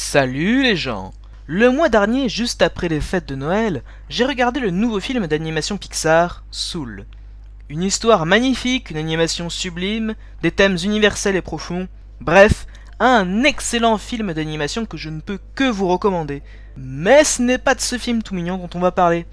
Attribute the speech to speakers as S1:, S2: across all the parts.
S1: Salut les gens! Le mois dernier, juste après les fêtes de Noël, j'ai regardé le nouveau film d'animation Pixar, Soul. Une histoire magnifique, une animation sublime, des thèmes universels et profonds, bref, un excellent film d'animation que je ne peux que vous recommander. Mais ce n'est pas de ce film tout mignon dont on va parler,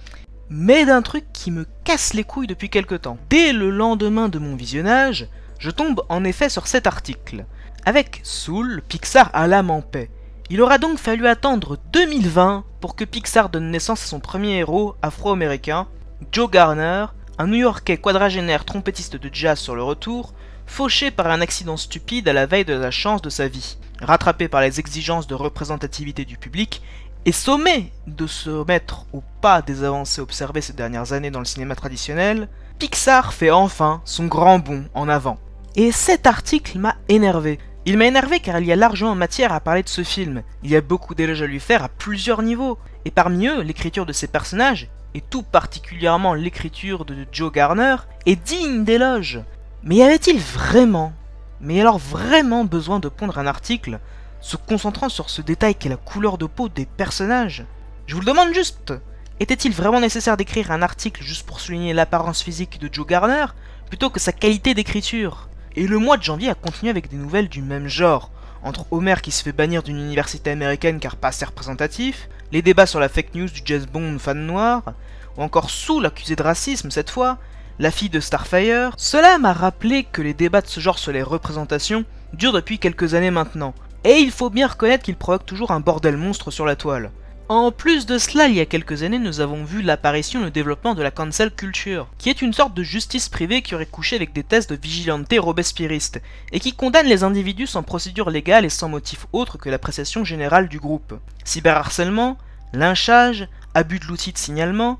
S1: mais d'un truc qui me casse les couilles depuis quelque temps. Dès le lendemain de mon visionnage, je tombe en effet sur cet article. Avec Soul, Pixar a l'âme en paix. Il aura donc fallu attendre 2020 pour que Pixar donne naissance à son premier héros afro-américain, Joe Garner, un New-Yorkais quadragénaire trompettiste de jazz sur le retour, fauché par un accident stupide à la veille de la chance de sa vie. Rattrapé par les exigences de représentativité du public et sommé de se mettre au pas des avancées observées ces dernières années dans le cinéma traditionnel, Pixar fait enfin son grand bond en avant. Et cet article m'a énervé. Il m'a énervé car il y a largement matière à parler de ce film. Il y a beaucoup d'éloges à lui faire à plusieurs niveaux. Et parmi eux, l'écriture de ses personnages, et tout particulièrement l'écriture de Joe Garner, est digne d'éloges. Mais y avait-il vraiment, mais alors vraiment besoin de pondre un article se concentrant sur ce détail qu'est la couleur de peau des personnages? Je vous le demande juste. Était-il vraiment nécessaire d'écrire un article juste pour souligner l'apparence physique de Joe Garner, plutôt que sa qualité d'écriture? Et le mois de janvier a continué avec des nouvelles du même genre, entre Homer qui se fait bannir d'une université américaine car pas assez représentatif, les débats sur la fake news du James Bond fan noir, ou encore Soul accusé de racisme cette fois, la fille de Starfire. Cela m'a rappelé que les débats de ce genre sur les représentations durent depuis quelques années maintenant, et il faut bien reconnaître qu'ils provoquent toujours un bordel monstre sur la toile. En plus de cela, il y a quelques années, nous avons vu l'apparition et le développement de la cancel culture, qui est une sorte de justice privée qui aurait couché avec des thèses de vigilante robespierriste, et qui condamne les individus sans procédure légale et sans motif autre que l'appréciation générale du groupe. Cyberharcèlement, lynchage, abus de l'outil de signalement,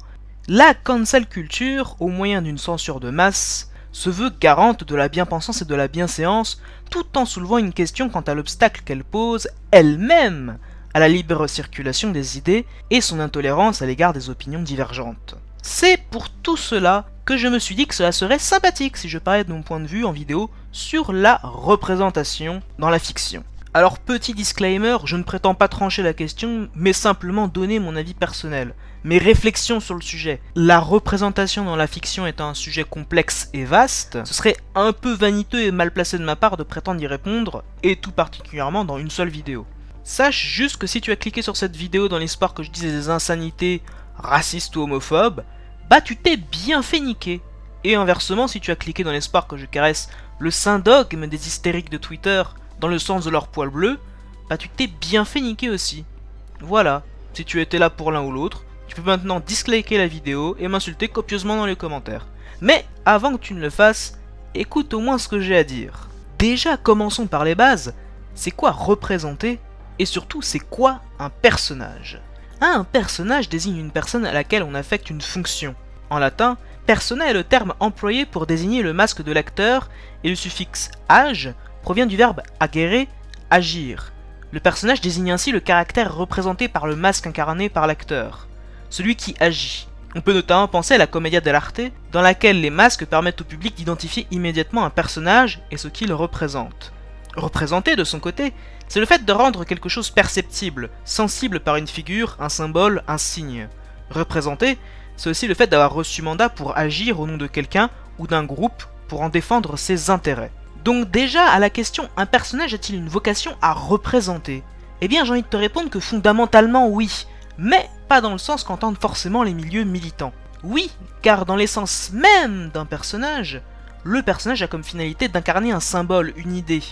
S1: la cancel culture, au moyen d'une censure de masse, se veut garante de la bien-pensance et de la bienséance, tout en soulevant une question quant à l'obstacle qu'elle pose elle-même à la libre circulation des idées et son intolérance à l'égard des opinions divergentes. C'est pour tout cela que je me suis dit que cela serait sympathique si je parlais de mon point de vue en vidéo sur la représentation dans la fiction. Alors petit disclaimer, je ne prétends pas trancher la question, mais simplement donner mon avis personnel, mes réflexions sur le sujet. La représentation dans la fiction étant un sujet complexe et vaste, ce serait un peu vaniteux et mal placé de ma part de prétendre y répondre, et tout particulièrement dans une seule vidéo. Sache juste que si tu as cliqué sur cette vidéo dans l'espoir que je dise des insanités racistes ou homophobes, bah tu t'es bien fait niquer. Et inversement, si tu as cliqué dans l'espoir que je caresse le saint dogme des hystériques de Twitter dans le sens de leur poil bleu, bah tu t'es bien fait niquer aussi. Voilà, si tu étais là pour l'un ou l'autre, tu peux maintenant disliker la vidéo et m'insulter copieusement dans les commentaires. Mais avant que tu ne le fasses, écoute au moins ce que j'ai à dire. Déjà, commençons par les bases. C'est quoi représenter ? Et surtout, c'est quoi un personnage? Un personnage désigne une personne à laquelle on affecte une fonction. En latin, persona est le terme employé pour désigner le masque de l'acteur, et le suffixe age provient du verbe agere, agir. Le personnage désigne ainsi le caractère représenté par le masque incarné par l'acteur, celui qui agit. On peut notamment penser à la commedia dell'arte, dans laquelle les masques permettent au public d'identifier immédiatement un personnage et ce qu'il représente. Représenter, de son côté, c'est le fait de rendre quelque chose perceptible, sensible par une figure, un symbole, un signe. Représenter, c'est aussi le fait d'avoir reçu mandat pour agir au nom de quelqu'un ou d'un groupe pour en défendre ses intérêts. Donc déjà, à la question « un personnage a-t-il une vocation à représenter ?» Eh bien j'ai envie de te répondre que fondamentalement oui, mais pas dans le sens qu'entendent forcément les milieux militants. Oui, car dans l'essence même d'un personnage, le personnage a comme finalité d'incarner un symbole, une idée.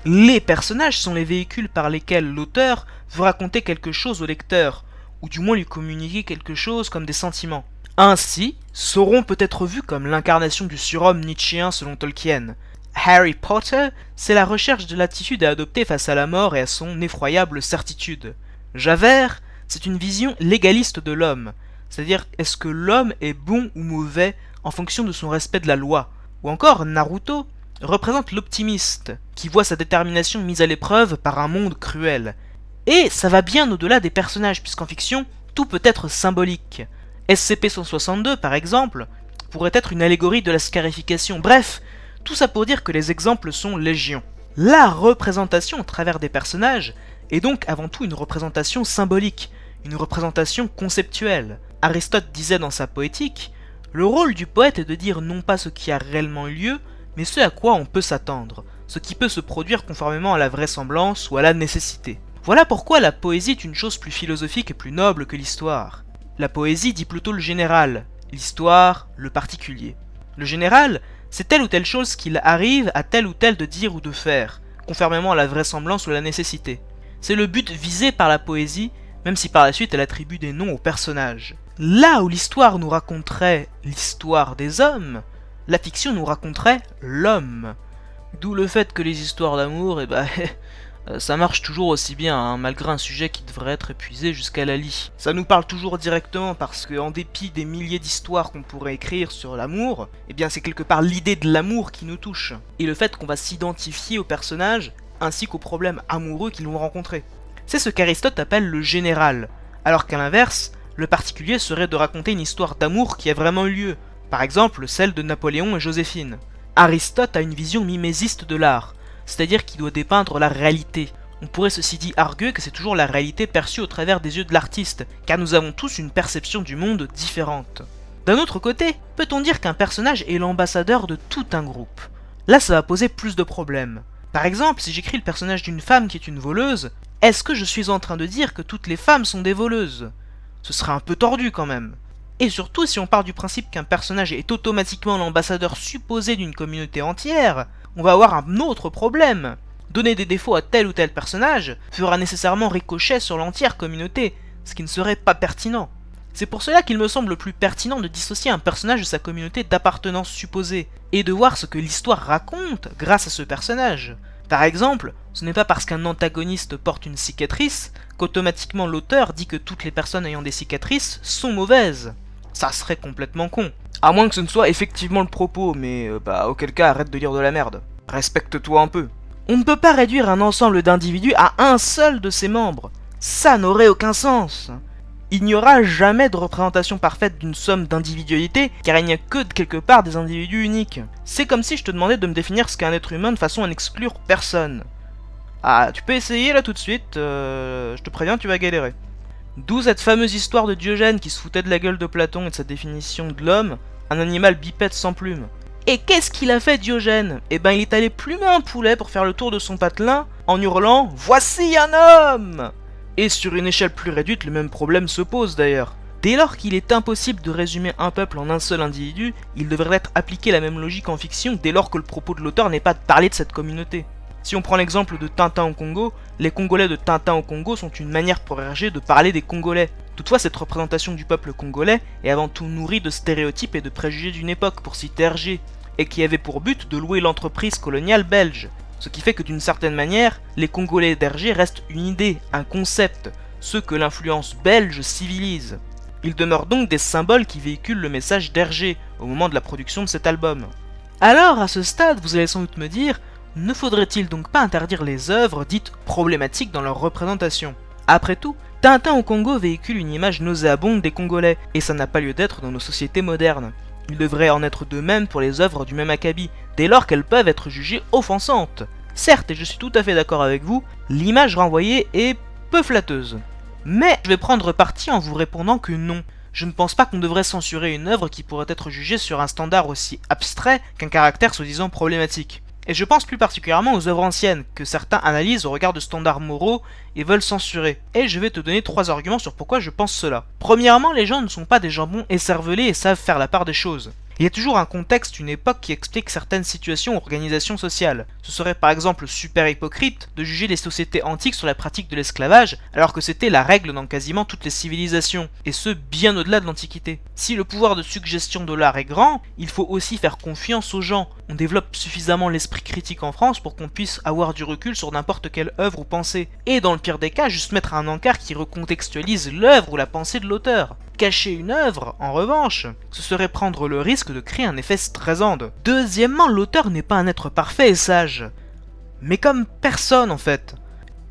S1: Les personnages sont les véhicules par lesquels l'auteur veut raconter quelque chose au lecteur, ou du moins lui communiquer quelque chose comme des sentiments. Ainsi, Sauron peut être vu comme l'incarnation du surhomme nietzschéen selon Tolkien. Harry Potter, c'est la recherche de l'attitude à adopter face à la mort et à son effroyable certitude. Javert, c'est une vision légaliste de l'homme, c'est-à-dire est-ce que l'homme est bon ou mauvais en fonction de son respect de la loi. Ou encore Naruto représente l'optimiste, qui voit sa détermination mise à l'épreuve par un monde cruel. Et ça va bien au-delà des personnages, puisqu'en fiction, tout peut être symbolique. SCP-162, par exemple, pourrait être une allégorie de la scarification. Bref, tout ça pour dire que les exemples sont légion. La représentation au travers des personnages est donc avant tout une représentation symbolique, une représentation conceptuelle. Aristote disait dans sa poétique, « Le rôle du poète est de dire non pas ce qui a réellement eu lieu, mais ce à quoi on peut s'attendre, ce qui peut se produire conformément à la vraisemblance ou à la nécessité. » Voilà pourquoi la poésie est une chose plus philosophique et plus noble que l'histoire. La poésie dit plutôt le général, l'histoire le particulier. Le général, c'est telle ou telle chose qu'il arrive à tel ou tel de dire ou de faire, conformément à la vraisemblance ou à la nécessité. C'est le but visé par la poésie, même si par la suite elle attribue des noms aux personnages. Là où l'histoire nous raconterait l'histoire des hommes, la fiction nous raconterait l'homme. D'où le fait que les histoires d'amour, ça marche toujours aussi bien, hein, malgré un sujet qui devrait être épuisé jusqu'à la lie. Ça nous parle toujours directement parce que, en dépit des milliers d'histoires qu'on pourrait écrire sur l'amour, c'est quelque part l'idée de l'amour qui nous touche. Et le fait qu'on va s'identifier aux personnages, ainsi qu'aux problèmes amoureux qu'ils vont rencontrer. C'est ce qu'Aristote appelle le général, alors qu'à l'inverse, le particulier serait de raconter une histoire d'amour qui a vraiment eu lieu, par exemple celle de Napoléon et Joséphine. Aristote a une vision mimésiste de l'art, c'est-à-dire qu'il doit dépeindre la réalité. On pourrait ceci dit arguer que c'est toujours la réalité perçue au travers des yeux de l'artiste, car nous avons tous une perception du monde différente. D'un autre côté, peut-on dire qu'un personnage est l'ambassadeur de tout un groupe? Là, ça va poser plus de problèmes. Par exemple, si j'écris le personnage d'une femme qui est une voleuse, est-ce que je suis en train de dire que toutes les femmes sont des voleuses? Ce serait un peu tordu quand même. Et surtout, si on part du principe qu'un personnage est automatiquement l'ambassadeur supposé d'une communauté entière, on va avoir un autre problème. Donner des défauts à tel ou tel personnage fera nécessairement ricochet sur l'entière communauté, ce qui ne serait pas pertinent. C'est pour cela qu'il me semble plus pertinent de dissocier un personnage de sa communauté d'appartenance supposée, et de voir ce que l'histoire raconte grâce à ce personnage. Par exemple, ce n'est pas parce qu'un antagoniste porte une cicatrice qu'automatiquement l'auteur dit que toutes les personnes ayant des cicatrices sont mauvaises. Ça serait complètement con. À moins que ce ne soit effectivement le propos, mais auquel cas arrête de lire de la merde. Respecte-toi un peu. On ne peut pas réduire un ensemble d'individus à un seul de ses membres. Ça n'aurait aucun sens. Il n'y aura jamais de représentation parfaite d'une somme d'individualités, car il n'y a que quelque part des individus uniques. C'est comme si je te demandais de me définir ce qu'est un être humain de façon à n'exclure personne. Ah, tu peux essayer là tout de suite, je te préviens, tu vas galérer. D'où cette fameuse histoire de Diogène qui se foutait de la gueule de Platon et de sa définition de l'homme, un animal bipède sans plumes. Et qu'est-ce qu'il a fait Diogène? Il est allé plumer un poulet pour faire le tour de son patelin en hurlant « Voici un homme !» Et sur une échelle plus réduite, le même problème se pose d'ailleurs. Dès lors qu'il est impossible de résumer un peuple en un seul individu, il devrait être appliqué la même logique en fiction dès lors que le propos de l'auteur n'est pas de parler de cette communauté. Si on prend l'exemple de Tintin au Congo, les Congolais de Tintin au Congo sont une manière pour Hergé de parler des Congolais. Toutefois, cette représentation du peuple congolais est avant tout nourrie de stéréotypes et de préjugés d'une époque, pour citer Hergé, et qui avait pour but de louer l'entreprise coloniale belge. Ce qui fait que d'une certaine manière, les Congolais d'Hergé restent une idée, un concept, ceux que l'influence belge civilise. Ils demeurent donc des symboles qui véhiculent le message d'Hergé au moment de la production de cet album. Alors, à ce stade, vous allez sans doute me dire, ne faudrait-il donc pas interdire les œuvres dites problématiques dans leur représentation? Après tout, Tintin au Congo véhicule une image nauséabonde des Congolais, et ça n'a pas lieu d'être dans nos sociétés modernes. Il devrait en être de même pour les œuvres du même acabit, dès lors qu'elles peuvent être jugées offensantes. Certes, et je suis tout à fait d'accord avec vous, l'image renvoyée est peu flatteuse. Mais je vais prendre parti en vous répondant que non. Je ne pense pas qu'on devrait censurer une œuvre qui pourrait être jugée sur un standard aussi abstrait qu'un caractère soi-disant problématique. Et je pense plus particulièrement aux œuvres anciennes, que certains analysent au regard de standards moraux et veulent censurer. Et je vais te donner 3 arguments sur pourquoi je pense cela. Premièrement, les gens ne sont pas des jambons écervelés et savent faire la part des choses. Il y a toujours un contexte, une époque qui explique certaines situations ou organisations sociales. Ce serait par exemple super hypocrite de juger les sociétés antiques sur la pratique de l'esclavage, alors que c'était la règle dans quasiment toutes les civilisations, et ce bien au-delà de l'Antiquité. Si le pouvoir de suggestion de l'art est grand, il faut aussi faire confiance aux gens. On développe suffisamment l'esprit critique en France pour qu'on puisse avoir du recul sur n'importe quelle œuvre ou pensée. Et dans le pire des cas, juste mettre un encart qui recontextualise l'œuvre ou la pensée de l'auteur. Cacher une œuvre, en revanche, ce serait prendre le risque de créer un effet stressande. Deuxièmement, l'auteur n'est pas un être parfait et sage. Mais comme personne en fait.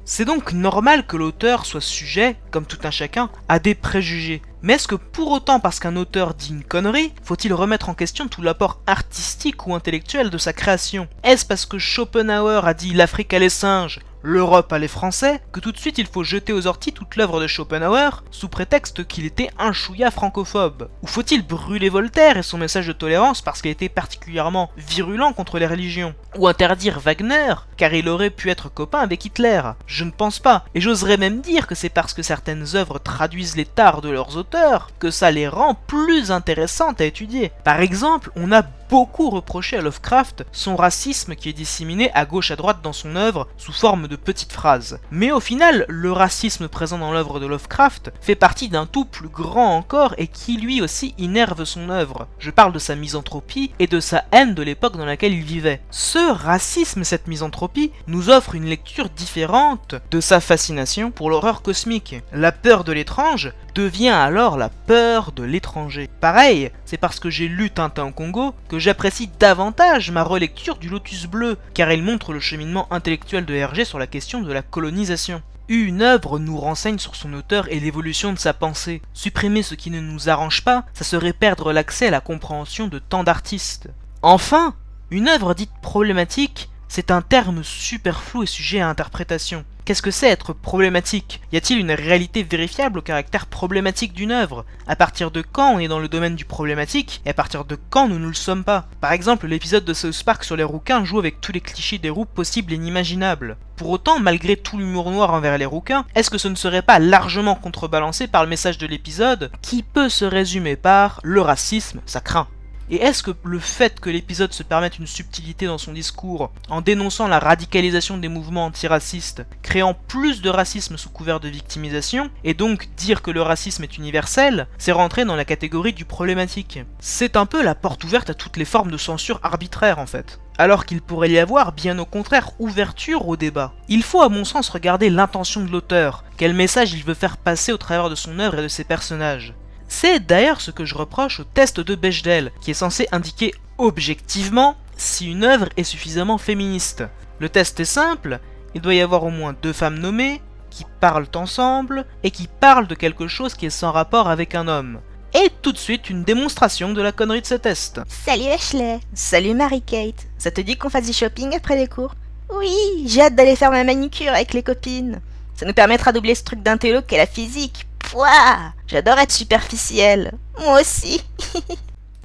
S1: C'est donc normal que l'auteur soit sujet, comme tout un chacun, à des préjugés. Mais est-ce que pour autant parce qu'un auteur dit une connerie, faut-il remettre en question tout l'apport artistique ou intellectuel de sa création? Est-ce parce que Schopenhauer a dit l'Afrique a les singes, l'Europe a les Français, que tout de suite il faut jeter aux orties toute l'œuvre de Schopenhauer sous prétexte qu'il était un chouïa francophobe? Ou faut-il brûler Voltaire et son message de tolérance parce qu'il était particulièrement virulent contre les religions? Ou interdire Wagner car il aurait pu être copain avec Hitler? Je ne pense pas, et j'oserais même dire que c'est parce que certaines œuvres traduisent les tares de leurs auteurs que ça les rend plus intéressantes à étudier. Par exemple, on a beaucoup reproché à Lovecraft son racisme qui est disséminé à gauche à droite dans son œuvre sous forme de petites phrases. Mais au final, le racisme présent dans l'œuvre de Lovecraft fait partie d'un tout plus grand encore et qui lui aussi innerve son œuvre. Je parle de sa misanthropie et de sa haine de l'époque dans laquelle il vivait. Ce racisme, cette misanthropie, nous offre une lecture différente de sa fascination pour l'horreur cosmique. La peur de l'étrange devient alors la peur de l'étranger. Pareil, c'est parce que j'ai lu Tintin au Congo que j'apprécie davantage ma relecture du Lotus Bleu, car il montre le cheminement intellectuel de Hergé sur la question de la colonisation. Une œuvre nous renseigne sur son auteur et l'évolution de sa pensée. Supprimer ce qui ne nous arrange pas, ça serait perdre l'accès à la compréhension de tant d'artistes. Enfin, une œuvre dite problématique, c'est un terme super flou et sujet à interprétation. Qu'est-ce que c'est être problématique? Y a-t-il une réalité vérifiable au caractère problématique d'une œuvre? À partir de quand on est dans le domaine du problématique et à partir de quand nous ne le sommes pas? Par exemple, l'épisode de South Park sur les rouquins joue avec tous les clichés des roues possibles et inimaginables. Pour autant, malgré tout l'humour noir envers les rouquins, est-ce que ce ne serait pas largement contrebalancé par le message de l'épisode qui peut se résumer par « le racisme, ça craint ». Et est-ce que le fait que l'épisode se permette une subtilité dans son discours, en dénonçant la radicalisation des mouvements antiracistes, créant plus de racisme sous couvert de victimisation, et donc dire que le racisme est universel, c'est rentrer dans la catégorie du problématique? C'est un peu la porte ouverte à toutes les formes de censure arbitraire en fait. Alors qu'il pourrait y avoir, bien au contraire, ouverture au débat. Il faut à mon sens regarder l'intention de l'auteur, quel message il veut faire passer au travers de son œuvre et de ses personnages. C'est d'ailleurs ce que je reproche au test de Bechdel, qui est censé indiquer objectivement si une œuvre est suffisamment féministe. Le test est simple, il doit y avoir au moins 2 femmes nommées, qui parlent ensemble, et qui parlent de quelque chose qui est sans rapport avec un homme. Et tout de suite une démonstration de la connerie de ce test.
S2: Salut Ashley. Salut Mary-Kate. Ça te dit qu'on fasse du shopping après les cours? Oui, j'ai hâte d'aller faire ma manucure avec les copines. Ça nous permettra d'oublier ce truc d'intello qu'est la physique. Pouah, j'adore être superficielle. Moi aussi.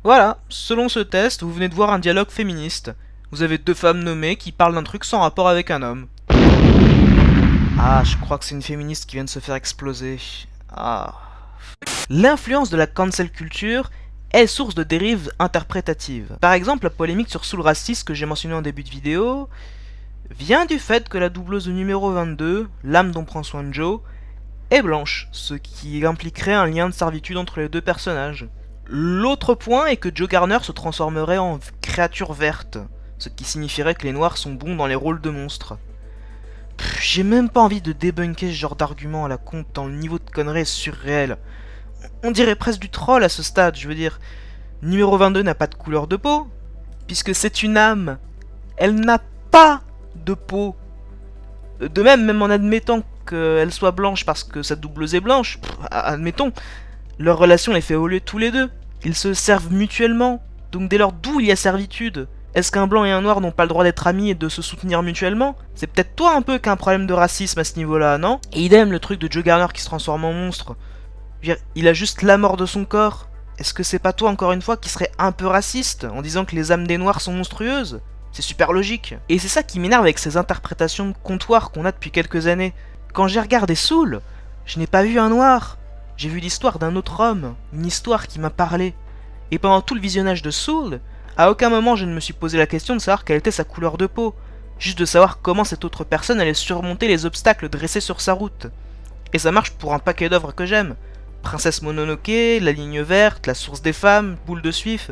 S1: Voilà, selon ce test, vous venez de voir un dialogue féministe. Vous avez 2 femmes nommées qui parlent d'un truc sans rapport avec un homme. Ah, je crois que c'est une féministe qui vient de se faire exploser. Ah. L'influence de la cancel culture est source de dérives interprétatives. Par exemple, la polémique sur Soul Raciste que j'ai mentionné en début de vidéo vient du fait que la doubleuse de numéro 22, l'âme dont prend soin Joe, est blanche, ce qui impliquerait un lien de servitude entre les 2 personnages. L'autre point est que Joe Garner se transformerait en créature verte, ce qui signifierait que les noirs sont bons dans les rôles de monstres. J'ai même pas envie de débunker ce genre d'argument à la con tant le niveau de connerie est surréel. On dirait presque du troll à ce stade, je veux dire. Numéro 22 n'a pas de couleur de peau, puisque c'est une âme. Elle n'a pas de peau. De même en admettant qu'elle soit blanche parce que sa doubleuse est blanche, admettons, leur relation les fait évoluer tous les deux. Ils se servent mutuellement, donc dès lors d'où il y a servitude? Est-ce qu'un blanc et un noir n'ont pas le droit d'être amis et de se soutenir mutuellement? C'est peut-être toi un peu qu'un problème de racisme à ce niveau-là, non? Et idem le truc de Joe Garner qui se transforme en monstre. Je veux dire, il a juste la mort de son corps. Est-ce que c'est pas toi encore une fois qui serait un peu raciste en disant que les âmes des noirs sont monstrueuses? C'est super logique. Et c'est ça qui m'énerve avec ces interprétations de comptoir qu'on a depuis quelques années. Quand j'ai regardé Soul, je n'ai pas vu un noir. J'ai vu l'histoire d'un autre homme, une histoire qui m'a parlé. Et pendant tout le visionnage de Soul, à aucun moment je ne me suis posé la question de savoir quelle était sa couleur de peau. Juste de savoir comment cette autre personne allait surmonter les obstacles dressés sur sa route. Et ça marche pour un paquet d'œuvres que j'aime. Princesse Mononoke, La Ligne Verte, La Source des Femmes, Boule de Suif.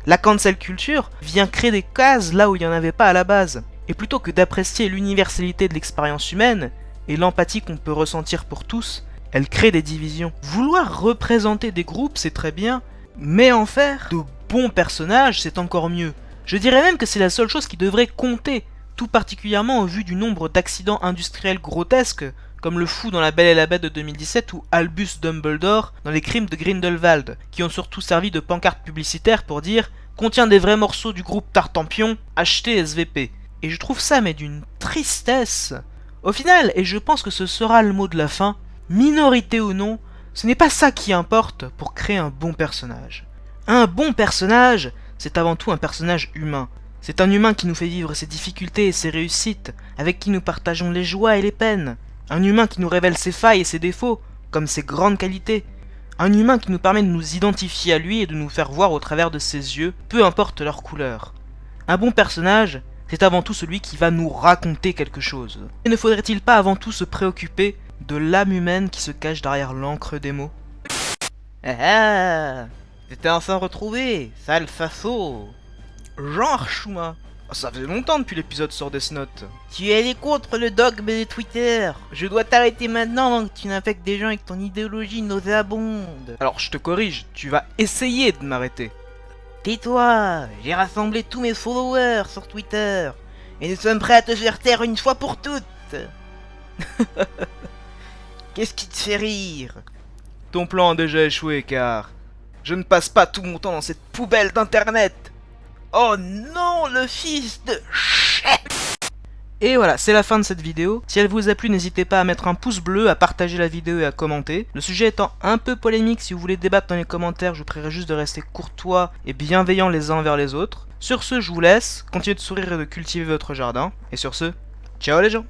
S1: La cancel culture vient créer des cases là où il n'y en avait pas à la base. Et plutôt que d'apprécier l'universalité de l'expérience humaine, et l'empathie qu'on peut ressentir pour tous, elle crée des divisions. Vouloir représenter des groupes, c'est très bien, mais en faire de bons personnages, c'est encore mieux. Je dirais même que c'est la seule chose qui devrait compter, tout particulièrement au vu du nombre d'accidents industriels grotesques, comme le fou dans La Belle et la Bête de 2017 ou Albus Dumbledore dans Les Crimes de Grindelwald, qui ont surtout servi de pancarte publicitaire pour dire « Contient des vrais morceaux du groupe Tartampion, achetez SVP ». Et je trouve ça mais d'une tristesse. Au final, et je pense que ce sera le mot de la fin, minorité ou non, ce n'est pas ça qui importe pour créer un bon personnage. Un bon personnage, c'est avant tout un personnage humain. C'est un humain qui nous fait vivre ses difficultés et ses réussites, avec qui nous partageons les joies et les peines. Un humain qui nous révèle ses failles et ses défauts, comme ses grandes qualités. Un humain qui nous permet de nous identifier à lui et de nous faire voir au travers de ses yeux, peu importe leur couleur. Un bon personnage, c'est avant tout celui qui va nous raconter quelque chose. Et ne faudrait-il pas avant tout se préoccuper de l'âme humaine qui se cache derrière l'encre des mots?
S3: Ah, t'étais enfin retrouvé, sale façon.
S1: Genre Shuma. Ça faisait longtemps depuis l'épisode sur Death Note.
S3: Tu es allé contre le dogme de Twitter. Je dois t'arrêter maintenant avant que tu n'infectes des gens avec ton idéologie nauséabonde.
S1: Alors je te corrige, tu vas essayer de m'arrêter.
S3: Tais-toi, j'ai rassemblé tous mes followers sur Twitter. Et nous sommes prêts à te faire taire une fois pour toutes. Qu'est-ce qui te fait rire?
S1: Ton plan a déjà échoué car je ne passe pas tout mon temps dans cette poubelle d'internet.
S3: Oh non, le fils de...
S1: Et voilà, c'est la fin de cette vidéo. Si elle vous a plu, n'hésitez pas à mettre un pouce bleu, à partager la vidéo et à commenter. Le sujet étant un peu polémique, si vous voulez débattre dans les commentaires, je vous prierai juste de rester courtois et bienveillants les uns envers les autres. Sur ce, je vous laisse, continuez de sourire et de cultiver votre jardin. Et sur ce, ciao les gens!